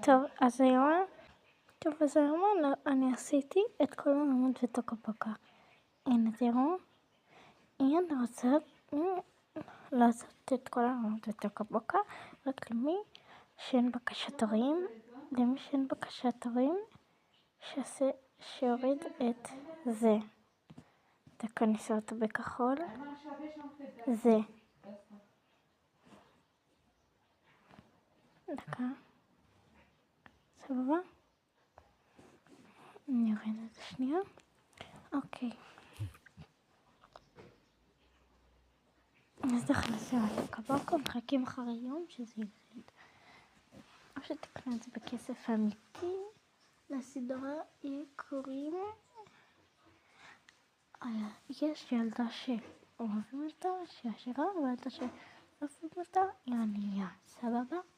טוב, אז היום אני עשיתי את כל העמוד וטוקה-פוקה. הנה, תראו. אם אני רוצה לעשות את כל העמוד וטוקה-פוקה, רק למי שאין בקשת הורים, שיוריד את זה. דקה, אני אעשה אותו בכחול. זה. דקה. סבבה? אני אוריד את זה שנייה. אוקיי. אז תכנסו לטוקה-פוקה, מחכים אחרי יום שזה יוריד. או שתקנו את זה בכסף אמיתי. לסדרה קוראים יש ילדה שאוהבים אותה, שהיא עשירה, וילדה שאוהבים אותה היא ענייה. סבבה?